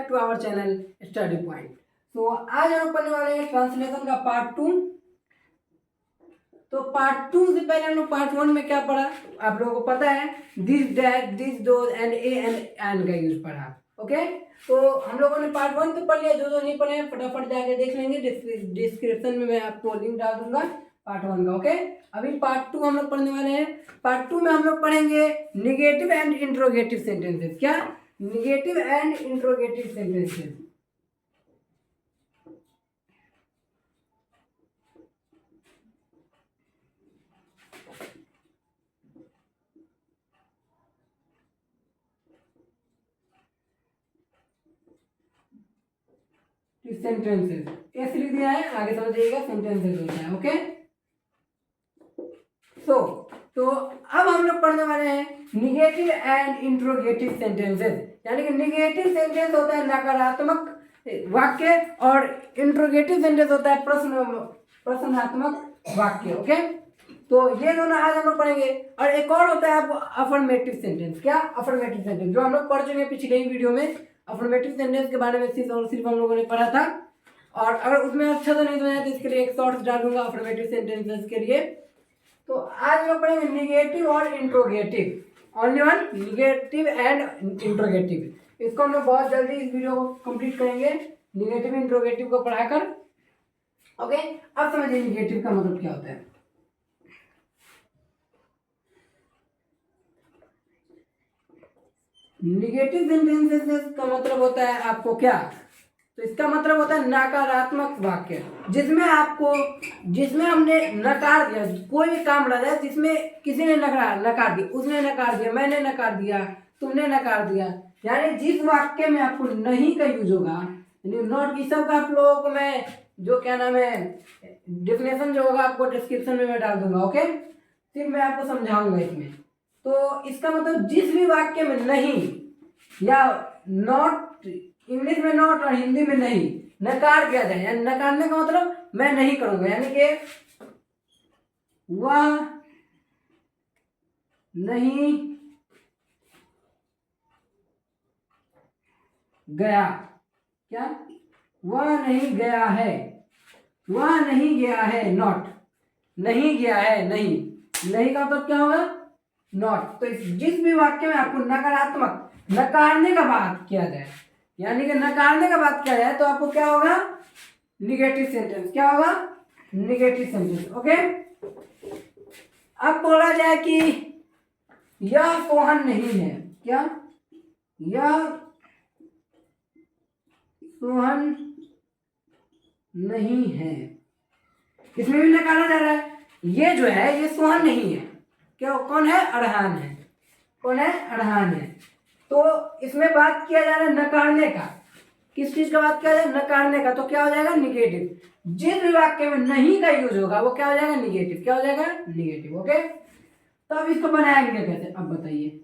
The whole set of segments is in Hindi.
Back to our channel study point. तो आज हम पढ़ने वाले हैं ट्रांसलेशन का पार्ट 2। तो पार्ट 2 से पहले हम लोग पार्ट 1 में क्या पढ़ा, आप लोगों को पता है, this that this those and a and an का यूज पढ़ा। ओके, तो हम लोगों ने पार्ट 1 तो पढ़ लिया, जो नहीं पढ़े हैं फटाफट जाके देख लेंगे, डिस्क्रिप्शन में मैं आपको लिंक डाल दूंगा पार्ट 1 का। ओके, अभी पार्ट 2 हम लोग पढ़ने वाले हैं। पार्ट 2 में हम लोग पढ़ेंगे निगेटिव एंड इंट्रोगेटिव सेंटेंसेस। क्या? Negative and interrogative sentences. Sentences ऐसे लिख दिया है, आगे समझिएगा सेंटेंसेस होता है। ओके, तो अब हम लोग पढ़ने वाले हैं निगेटिव एंड इंट्रोगेटिव सेंटेंसेस। यानी कि निगेटिव सेंटेंस होता है नकारात्मक वाक्य और इंट्रोगेटिव सेंटेंस होता है प्रश्नात्मक वाक्य। ओके, तो ये दोनों आज हम लोग पढ़ेंगे। और एक और होता है आपको अफर्मेटिव सेंटेंस। क्या? अफर्मेटिव सेंटेंस, जो हम लोग पढ़ चुके हैं पिछले ही वीडियो में। अफर्मेटिव सेंटेंस के बारे में सिर्फ और सिर्फ हम लोगों ने पढ़ा था, और अगर उसमें अच्छा तो नहीं समझा तो इसके लिए एक शॉर्ट्स डालूंगा अफर्मेटिव सेंटेंसेस के लिए। तो आज हम पढ़ेंगे निगेटिव और interrogative. Only one, negative and interrogative. इसको हम लोग बहुत जल्दी इस वीडियो को कंप्लीट करेंगे, निगेटिव इंट्रोगेटिव को पढ़ाकर। ओके, अब समझिए निगेटिव का मतलब क्या होता है। निगेटिव सेंटेंसेस का मतलब होता है आपको क्या? तो इसका मतलब होता है नकारात्मक वाक्य, जिसमें हमने नकार दिया। कोई भी काम रह जाए जिसमें किसी ने नकार दिया, उसने नकार दिया, मैंने नकार दिया, तुमने नकार दिया, यानी जिस वाक्य में आपको नहीं का यूज होगा, नॉट की सब का आप लोगों को मैं जो क्या नाम है डेफिनेशन जो होगा आपको डिस्क्रिप्शन में मैं डाल दूंगा। ओके, फिर मैं आपको समझाऊंगा इसमें। तो इसका मतलब जिस भी वाक्य में नहीं या नॉट, इंग्लिश में नॉट और हिंदी में नहीं, नकार किया जाए, यानी नकारने का मतलब मैं नहीं करूंगा, यानी कि वह नहीं गया। क्या? वह नहीं गया है, वह नहीं गया है, नॉट, नहीं गया है, नहीं का मतलब क्या होगा? नॉट। तो जिस भी वाक्य में आपको नकारात्मक नकारने का बात किया जाए, यानी कि नकारने का बात किया जाए, तो आपको क्या होगा? Negative sentence. क्या होगा? Negative sentence. ओके, अब बोला जाए कि यह सोहन नहीं है। क्या? यह सोहन नहीं है, इसमें भी नकारा जा रहा है। ये जो है ये सोहन नहीं है। क्या? कौन है? अड़हान है। कौन है? अड़हान है। तो इसमें बात किया जा रहा है नकारने का। किस चीज का बात किया जाए? नकारने का। तो क्या हो जाएगा? निगेटिव। जिस भी वाक्य में नहीं का यूज होगा वो क्या हो जाएगा? निगेटिव। क्या हो जाएगा? निगेटिव। ओके, तो अब इसको बनाएंगे कैसे? अब बताइए।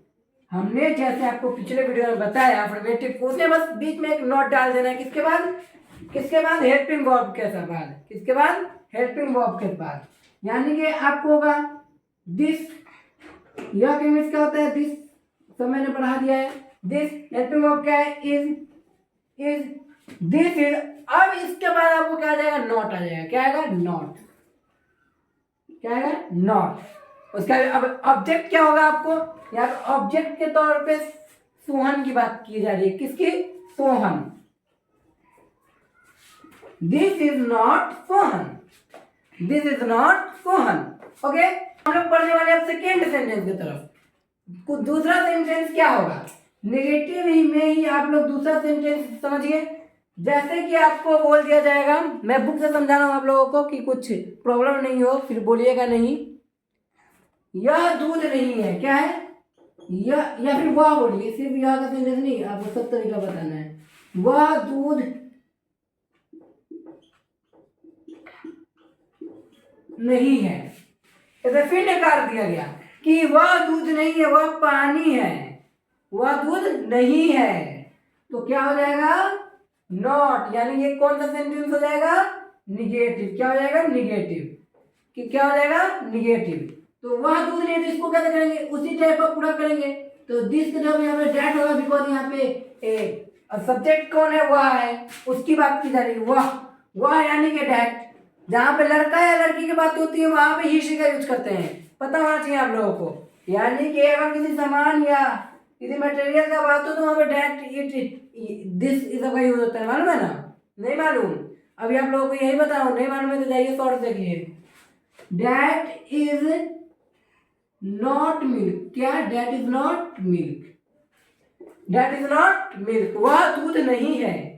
हमने जैसे आपको पिछले वीडियो में बताया अफर्मेटिव को, उसने बस बीच में एक नोट डाल देना है। किसके बाद? हेल्पिंग वर्ब के बाद। किसके बाद? हेल्पिंग वर्ब के बाद। यानी कि आपको होगा दिस, यह इंग्लिश क्या होता है? दिस, सब मैंने पढ़ा दिया है। दिस हेल्पिंग वर्ब क्या है? Is this is. अब इसके बाद आपको क्या आ जाएगा? नॉट आ जाएगा। क्या आएगा? नॉट। क्या आएगा? नॉट। उसका अब ऑब्जेक्ट क्या होगा आपको? यहाँ पे ऑब्जेक्ट के तौर पे सोहन की बात की जा रही है। किसकी? Sohan. This is not Sohan, this is not Sohan. Okay, हम लोग पढ़ने वाले अब सेकेंड सेंटेंस की तरफ। कुछ दूसरा सेंटेंस क्या होगा? नेगेटिव ही में ही आप लोग दूसरा सेंटेंस समझिए। जैसे कि आपको बोल दिया जाएगा, मैं बुक से समझा रहा हूं आप लोगों को कि कुछ प्रॉब्लम नहीं हो, फिर बोलिएगा नहीं। यह दूध नहीं है। क्या है? यह, या फिर वह बोलिए, सिर्फ यह का सेंटेंस नहीं, आपको सब तरीका बताना है। वह दूध नहीं है। इसे फिर नकार दिया गया कि वह दूध नहीं है, वह पानी है, वह दूध नहीं है। तो क्या हो जाएगा? नॉट। यानी ये कौन सा सेंटेंस हो जाएगा? निगेटिव। क्या हो जाएगा? निगेटिव। कि क्या हो जाएगा? निगेटिव। तो वह दूध नहीं है, तो इसको कैसे करेंगे? उसी टाइप का पूरा करेंगे। तो दिस के जब यहाँ पे डेट होगा, बिकॉज यहाँ पे और सब्जेक्ट कौन है, वह है, उसकी बात की जा रही है, वह यानी कि डैट। जहाँ पे लड़का या लड़की की बात होती है वहां पे ही शी का यूज करते हैं, पता होना चाहिए आप लोगों को। यानी कि अगर किसी सामान या किसी मटेरियल का बात हो तो वहां पे डैट, इट, दिस, इस सब का यूज होता है, मालूम है ना? नहीं मालूम? अभी आप लोगों को यही बताऊं, नहीं मालूम है तो जाइए शॉर्ट देखिए। That is not milk. क्या? That is not milk. That is not milk, वह दूध नहीं है।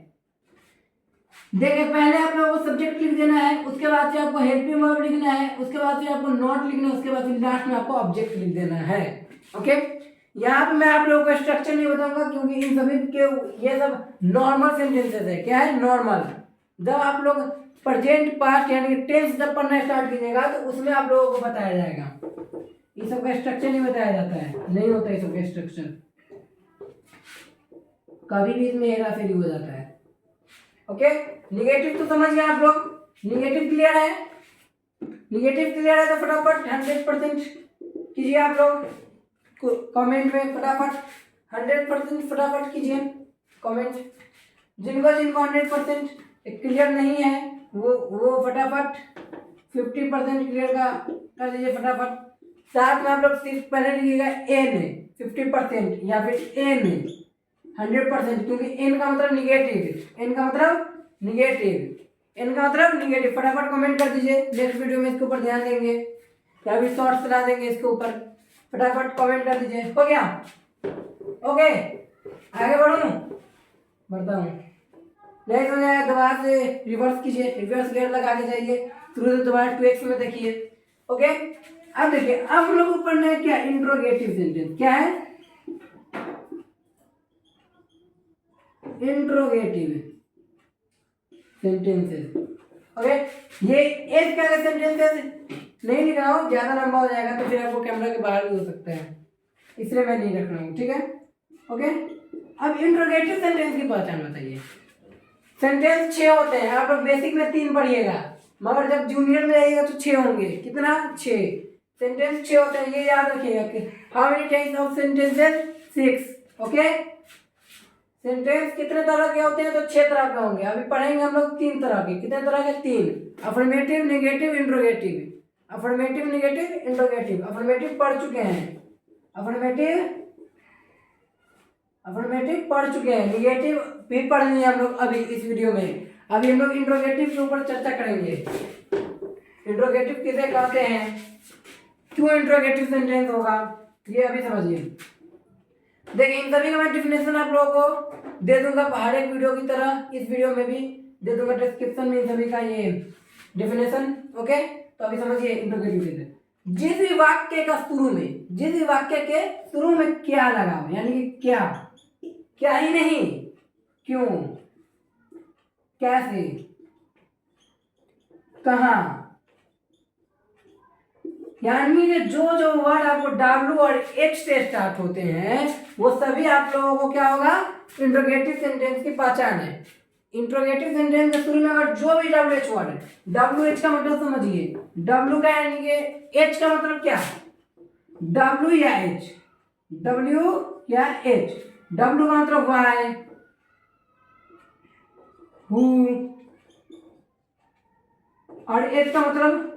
देखिए पहले आप लोगों को सब्जेक्ट लिख देना है, उसके बाद से आपको हेल्पिंग वर्ब लिखना है, उसके बाद से आपको नॉट लिखना है, उसके बाद से लास्ट में आपको ऑब्जेक्ट लिख देना है। ओके, यहाँ पे मैं आप लोगों को स्ट्रक्चर नहीं बताऊंगा क्योंकि इन सभी के ये सब नॉर्मल सेंटेंसेस है। क्या है? नॉर्मल। जब आप लोग प्रेजेंट पास्ट यानी टेंस जब पढ़ना स्टार्ट कीजिएगा तो उसमें आप लोगों को बताया जाएगा। ये सब का स्ट्रक्चर नहीं बताया जाता है, नहीं होता है सब का स्ट्रक्चर, कभी भी इसमें हेरा फेरी हो जाता है। ओके, निगेटिव तो समझ गए आप लोग? निगेटिव क्लियर है? निगेटिव क्लियर है तो फटाफट 100% कीजिए आप लोग कमेंट में, फटाफट 100% फटाफट कीजिए कमेंट। जिनको 100% क्लियर नहीं है वो फटाफट 50% क्लियर का कर दीजिए फटाफट। साथ में आप लोग सिर्फ पहले लिखिएगा एन 50% या फिर एन 100%, क्योंकि एन का मतलब निगेटिव, एन का मतलब निगेटिव, एन का मतलब निगेटिव। फटाफट कमेंट कर दीजिए, नेक्स्ट वीडियो में इसके ऊपर ध्यान देंगे या फिर शॉर्ट्स चला देंगे इसके ऊपर। फटाफट कमेंट कर दीजिए, हो गया? ओके, आगे बढ़ूं? बढ़ता हूँ। नहीं समझ आया दोबारा से रिवर्स कीजिए, रिवर्स गियर लगा के जाइए, थ्रू दोबारा 2x में देखिए। ओके, अब देखिए, अब हम लोग को पढ़ना है क्या? Interrogative sentence. क्या है? Interrogative sentences. ओके, ये एक क्या सेंटेंसेस नहीं लिख रहा हूँ, ज्यादा लंबा हो जाएगा तो फिर आपको कैमरा के बाहर भी हो सकता है, इसलिए मैं नहीं रख रहा हूँ। ठीक है? ओके, अब इंट्रोगेटिव सेंटेंस की पहचान बताइए। सेंटेंस 6 होते हैं, आप लोग बेसिक में 3 पढ़िएगा, मगर जब जूनियर में जाइएगा तो 6 होंगे। कितना? 6 सेंटेंस 6 होते हैं, ये याद रखिएगा। How many types of sentences? 6। Okay, sentence कितने तरह के होते हैं? तो 6 तरह के होंगे। अभी पढ़ेंगे हम लोग 3 तरह के। कितने तरह के? 3। Affirmative, negative, interrogative. Affirmative, negative, interrogative. Affirmative पढ़ चुके हैं, अफर्मेटिव पढ़ चुके हैं, निगेटिव भी पढ़नी है हम लोग अभी इस वीडियो में। अभी हम लोग इंट्रोगेटिव के ऊपर चर्चा करेंगे। इंट्रोगेटिव किसे कहते हैं, क्यों इंट्रोगेटिव सेंटेंस होगा, ये अभी समझिए। देखिए, इन सभी का मैं डिफिनेशन आप लोगों को दे दूंगा हर एक वीडियो की तरह, इस वीडियो में भी दे दूंगा डिस्क्रिप्शन में इन सभी का ये डिफिनेशन। ओके, तो अभी समझिए इंट्रोगेटिव सेंटेंस। जिस भी वाक्य का शुरू में, जिस भी वाक्य के शुरू में क्या लगा हो, यानी कि क्या ही नहीं, क्यों, कैसे, कहां, यानी कि जो वर्ड आपको W और H से स्टार्ट होते हैं वो सभी आप लोगों को क्या होगा? इंट्रोगेटिव सेंटेंस की पहचान है। इंट्रोगेटिव सेंटेंस के शुरू में अगर जो भी WH वर्ड है, WH का मतलब समझिए, W का यानी कि H का मतलब क्या? W या H, W या H। W का मतलब why, who, और H का मतलब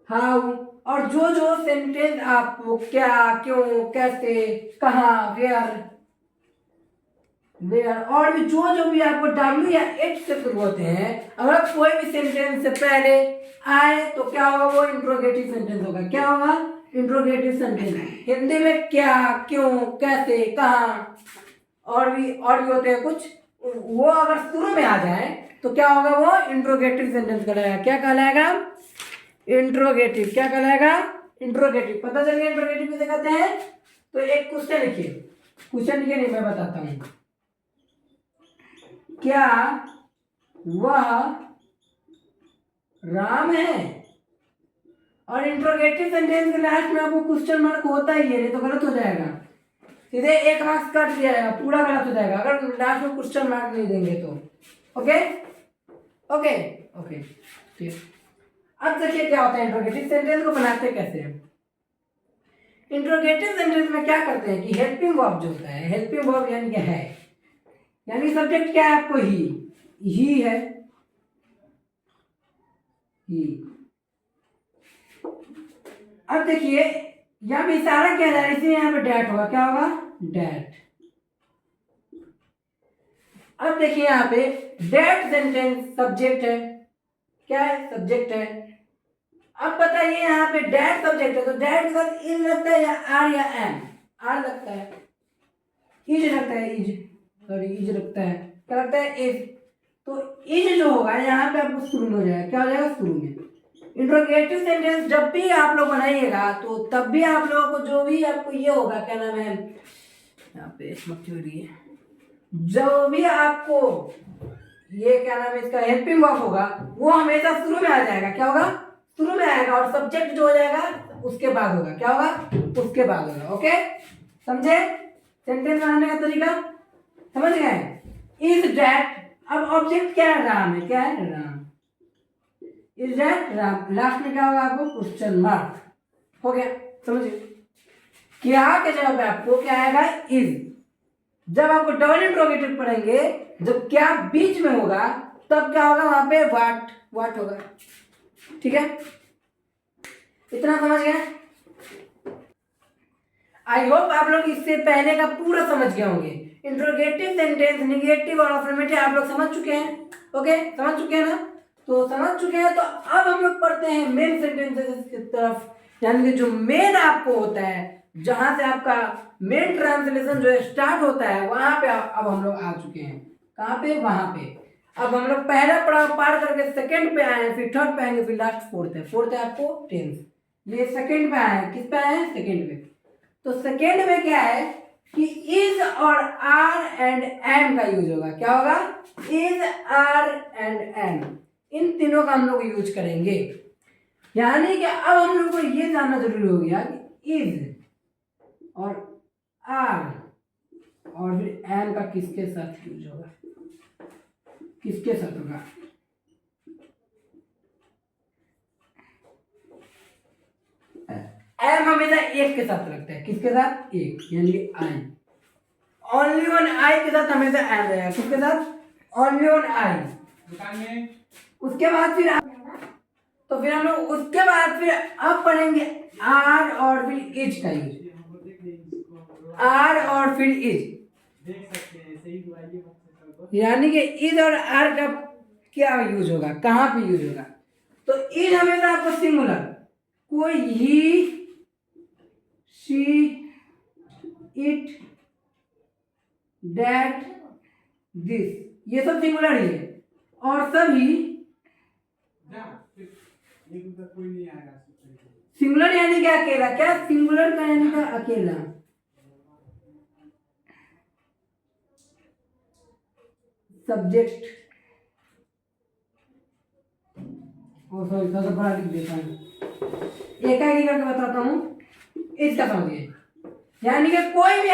हाउ। और जो सेंटेंस आपको क्या, क्यों, कैसे, कहाँ, वेयर और भी जो भी आपको W या H से शुरू होते हैं, अगर कोई भी सेंटेंस से पहले आए तो क्या होगा? वो इंट्रोगेटिव सेंटेंस होगा। क्या होगा? Interrogative sentence. हिंदी में क्या, क्यों, कैसे, कहाँ और भी होते हैं कुछ, वो अगर शुरू में आ जाए तो क्या होगा? वो इंट्रोगेटिव सेंटेंस कहलाएगा। क्या कहलाएगा? इंट्रोगेटिव। क्या कहलाएगा? इंट्रोगेटिव। पता चल गया इंट्रोगेटिव किसे कहते हैं? तो एक क्वेश्चन लिखिए, क्वेश्चन लिखिए, नहीं मैं बताता हूं। क्या वह राम है? और इंट्रोगेटिव सेंटेंस के लास्ट में आपको क्वेश्चन मार्क होता ही है, नहीं तो गलत हो जाएगा, सीधे 1 मार्क्स कट दिया जाएगा, पूरा गलत हो जाएगा अगर लास्ट में क्वेश्चन मार्क नहीं देंगे तो। ओके ओके ओके, ठीक। अब देखिए क्या होता है, इंट्रोगेटिव सेंटेंस को बनाते कैसे हैं। इंट्रोगेटिव सेंटेंस में क्या करते हैं कि हेल्पिंग वर्ब जो होता है, हेल्पिंग वर्ब यानी क्या है, यानी सब्जेक्ट क्या है आपको? ही है, ही। अब देखिए यहाँ पे इशारा किया जा रहा है, इसलिए यहाँ पे डैट होगा। क्या होगा? डैट। अब देखिए यहाँ पे डैट सेंटेंस सब्जेक्ट है। क्या है? सब्जेक्ट है। अब बताइए यहाँ पे डैट सब्जेक्ट है तो डैट के साथ इज लगता है या आर या एम? आर लगता है। इज लगता है, इज, सॉरी इज लगता है। क्या लगता है? इज। तो इज जो होगा यहाँ पे आपको शुरू में हो जाएगा। क्या हो जाएगा? शुरू में। इंट्रोगेटिव सेंटेंस जब भी आप लोग बनाइएगा तो तब भी आप लोगों को जो भी आपको ये होगा, क्या नाम है, यहाँ पे मक्खी हो रही है, जो भी आपको ये क्या नाम है इसका हेल्पिंग वर्ब होगा वो हमेशा शुरू में आ जाएगा। क्या होगा? शुरू में आएगा। और सब्जेक्ट जो हो जाएगा उसके बाद होगा। क्या होगा? उसके बाद होगा। ओके, समझे सेंटेंस बनाने का तरीका? समझ गए? Is that. अब ऑब्जेक्ट क्या है? राम है। क्या है? Ram. Is that Ram. Last में क्या होगा आपको? Question mark. हो गया, समझिए। क्या के जवाब पे आपको क्या आएगा? इज। जब आपको डबल इंट्रोगेटिव पढ़ेंगे, जब क्या बीच में होगा तब क्या होगा? वहां पे वाट होगा। ठीक है, इतना समझ गए? आई होप आप लोग इससे पहले का पूरा समझ गए होंगे। इंट्रोगेटिव सेंटेंस, निगेटिव और अफर्मेटिव आप लोग समझ चुके हैं। ओके, समझ चुके हैं ना? तो समझ चुके हैं तो अब हम लोग पढ़ते हैं मेन सेंटेंसेस की तरफ, यानी कि जो मेन आपको होता है, जहां से आपका मेन ट्रांसलेशन जो है स्टार्ट होता है, वहां पे अब हम लोग आ चुके हैं। कहाँ पे? वहां पे। अब हम लोग पहला पड़ाव पार करके सेकंड पे आए हैं, फिर थर्ड पे आएंगे, फिर लास्ट फोर्थ है। फोर्थ है आपको टेंस। ये सेकंड पे आए हैं। किस पे आए हैं? सेकंड पे। तो सेकंड में क्या है कि इज और आर एंड एम का यूज होगा। क्या होगा? इज, आर एंड एम, इन तीनों का हम लोग यूज करेंगे। यानी कि अब हम लोग को ये जानना जरूरी हो गया कि इज और आर और फिर एम का किसके साथ यूज होगा, किसके साथ होगा। एम हमेशा एक के साथ लगता है। किसके साथ? एक, यानी कि आई। ओनली वन आई के साथ हमेशा एम रहेगा। किसके साथ? ओनली वन आई। उसके बाद फिर तो फिर हम लोग उसके बाद फिर अब पढ़ेंगे आर और फिर इज का यूज। आर और फिर इज, यानी कि इज और आर का क्या यूज होगा, कहाँ पे यूज होगा। तो इज हमेशा आपको सिंगुलर, कोई ही, शी, इट, दैट, दिस, ये सब सिंगुलर ही है। और सभी सिंगुलर यानी क्या? अकेला। क्या सिंगुलर का यानी का? अकेला। सब्जेक्ट, और सॉरी थोड़ा सा बड़ा लिख देता हूँ, एक करके बताता हूँ। इसका समझिए, यानी कि कोई भी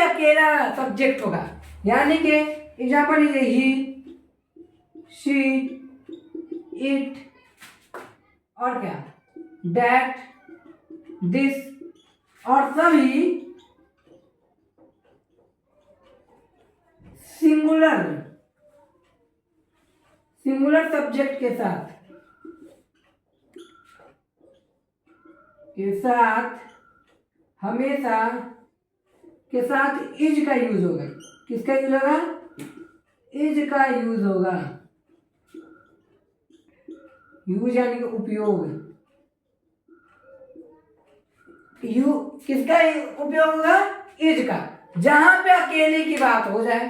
अकेला सब्जेक्ट होगा। यानी कि एग्जाम्पल लीजिए, ही, शी, इट और क्या, दैट, दिस, और सभी सिंगुलर सब्जेक्ट के साथ हमेशा के साथ इज का यूज होगा। किसका यूज होगा? इज का यूज होगा। यूज यानी कि उपयोग। किसका उपयोग होगा? इज का। जहां पे अकेले की बात हो जाए,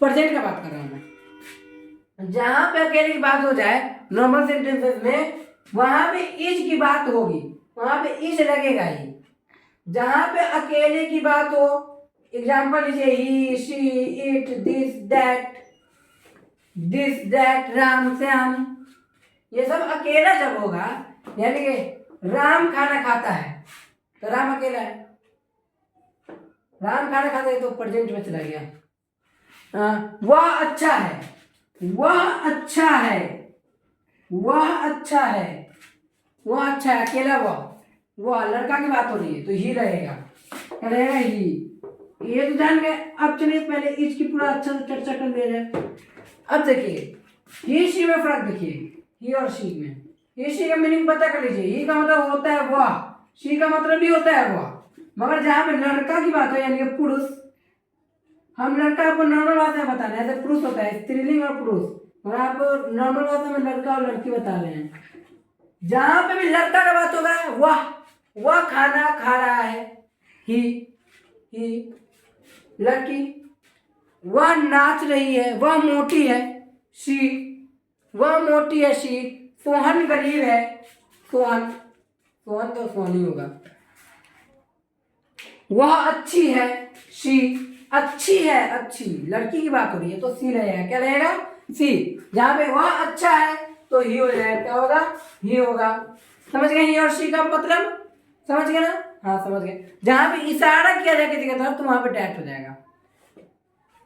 प्रेजेंट का बात कर रहा हूं मैं, जहां पे अकेले की बात हो जाए नॉर्मल सेंटेंसेस में, वहां पे इज की बात होगी, वहां पे इज लगेगा ही। जहां पे अकेले की बात हो, एग्जाम्पल लीजिए, he, she, it, this that, Ram, Shyam, ये सब अकेला जब होगा, यानी कि राम खाना खाता है तो राम अकेला है। राम खाना खाता है तो प्रेजेंट में चला गया। वह अच्छा है, वह अच्छा है, वह अच्छा है, वह अच्छा है, अकेला वह लड़का की बात हो रही है तो ही रहेगा। क्या रहेगा? ही। ये तो जान गए। अब चलिए पहले इसकी पूरा अच्छा से चर्चा कर लिया जाए। अब देखिए ही शी में फर्क देखिए, ही और शी में। ही शी का मीनिंग पता कर लीजिए। ही का मतलब होता है वह, शी का मतलब भी होता है वह। मगर जहाँ पे लड़का की बात हो यानी कि पुरुष, हम लड़का आपको नॉर्मल भाषा में बता रहे हैं, ऐसे पुरुष होता है स्त्रीलिंग और पुरुष, और आप नॉर्मल भाषा में लड़का और लड़की बता रहे हैं। जहाँ पे भी लड़का का बात होगा वह खाना खा रहा है, ही। लड़की वह नाच रही है, वह मोटी है, शी। वह मोटी है, शी। सोहन गरीब है, सोहन तो सोहन ही होगा। वह अच्छी है, शी। अच्छी है, अच्छी लड़की की बात हो रही है तो सी रहेगा। क्या रहेगा? सी। जहां पे वह अच्छा है तो ही हो जाएगा। क्या होगा? ही होगा। समझ गए ही और शी का मतलब? समझ गए ना? हाँ समझ गए। जहां पे इशारा किया जाए किसी की तरफ तो वहां पे डैट हो जाएगा।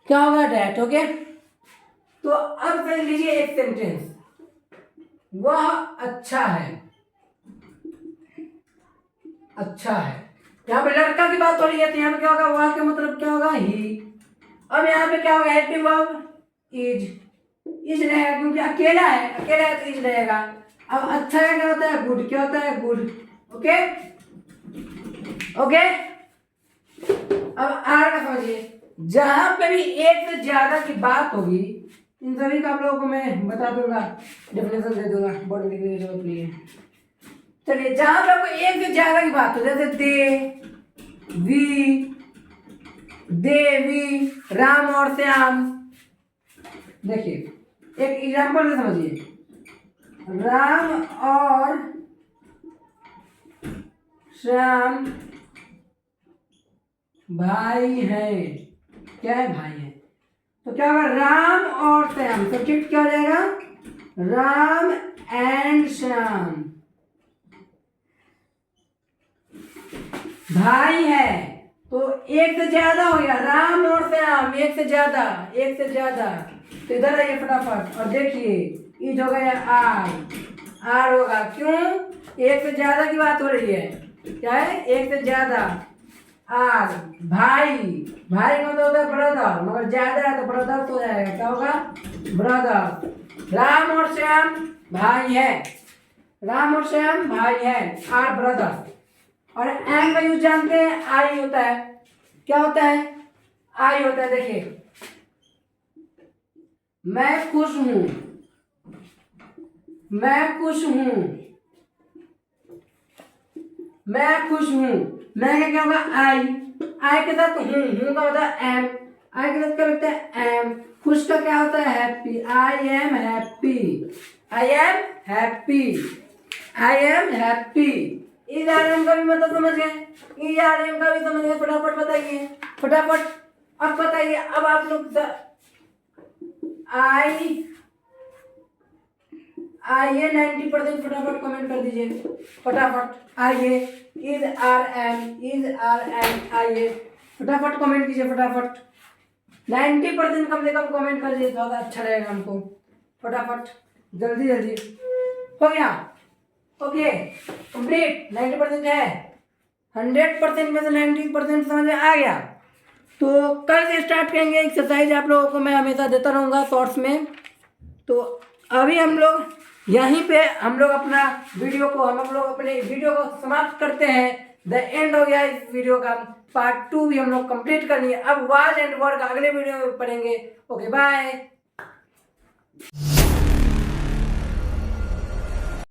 क्या होगा? डैट हो गया। तो अब देख लीजिए एक सेंटेंस, वह अच्छा है, अच्छा है। यहाँ पे लड़का की बात हो रही है तो यहाँ पे क्या होगा? वह का मतलब क्या होगा? ही। अब यहाँ पे क्या होगा? हेल्पिंग वर्ब इज रहेगा, क्योंकि अकेला है तो इज रहेगा। अब अच्छा का क्या होता है? गुड। क्या होता है? गुड। Okay okay. अब आर का समझिए, जहां पे भी एक से ज्यादा की बात होगी, इन सभी का आप लोगों को मैं बता दूंगा, डेफिनेशन दे दूंगा, बोर्ड में लिखने की जरूरत नहीं है। चलिए जहां पे आपको एक से ज्यादा की बात हो, जैसे देवी, राम और श्याम। देखिए एक एग्जांपल से समझिए, राम और श्याम भाई हैं। क्या है? भाई है। तो क्या होगा? राम और श्याम, सब्जेक्ट क्या हो जाएगा? राम एंड श्याम भाई है। तो एक से ज्यादा हो गया, राम और श्याम, एक से ज्यादा। तो इधर आइए फटाफट और देखिए, इज हो गया आर होगा। क्यों? एक से ज्यादा की बात हो रही है। क्या है? एक से ज्यादा। आर भाई का मतलब होता है ब्रदर, मगर ज्यादा है तो ब्रदर हो जाएगा। क्या होगा? ब्रदर। राम और श्याम भाई है, आर ब्रदर। और एम का यूज जानते हैं, आई होता है। क्या होता है? आई होता है। देखिए मैं खुश हूं, मैं का क्या होगा? आई के साथ हूं का होता है एम, आई के साथ क्या लगता है? एम। खुश का क्या होता है? Happy. I am happy. Is are am का भी मतलब समझ गए? इज आर एम का भी समझ गए? फटाफट बताइए, फटाफट। अब बताइए, अब आप लोग आइए 90% फटाफट कमेंट कर दीजिए, फटाफट आइए। इज आर एम आइए फटाफट कमेंट कीजिए, फटाफट 90% कम से कम कमेंट कर दीजिए, ज़्यादा अच्छा रहेगा हमको। फटाफट जल्दी हो गया। Okay complete. 90% है, 100% में से 90% समझ में आ गया। तो कल से स्टार्ट करेंगे एक्सरसाइज, आप लोगों को मैं हमेशा देता रहूँगा शॉर्ट्स में। तो अभी हम लोग यहीं पे हम लोग अपने वीडियो को समाप्त करते हैं। द एंड हो गया इस वीडियो का। पार्ट 2 भी हम लोग कंप्लीट कर लिए। अब वाज एंड वर्ड अगले वीडियो में पढ़ेंगे। Okay bye.